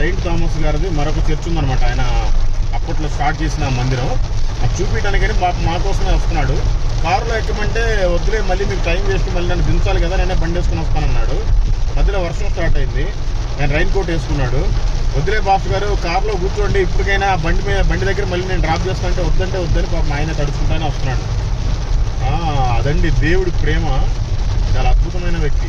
Saint Thomas గారిది మరొక church ఉందన్నమాట. ఆయన అప్పట్లో స్టార్ట్ చేసిన మందిరం. అది చూపించడానికని మా కోసమే వస్తున్నాడు. కారులో ఎక్కమంటే వద్దులే, మళ్ళీ మీకు టైం వేస్ట్, మళ్ళీ నన్ను దించాలి కదా, నేనే బండి వేసుకుని వస్తానన్నాడు. మధ్యలో వర్షం స్టార్ట్ అయింది. నేను రైన్ కోట్ వేసుకున్నాడు. వద్దులే బాస్ గారు, కారులో కూర్చోండి, ఇప్పటికైనా బండి దగ్గర మళ్ళీ నేను డ్రాప్ చేస్తానంటే వద్దని పాపం ఆయన తడుచుకుంటానే వస్తున్నాడు. అదండి దేవుడి ప్రేమ. చాలా అద్భుతమైన వ్యక్తి.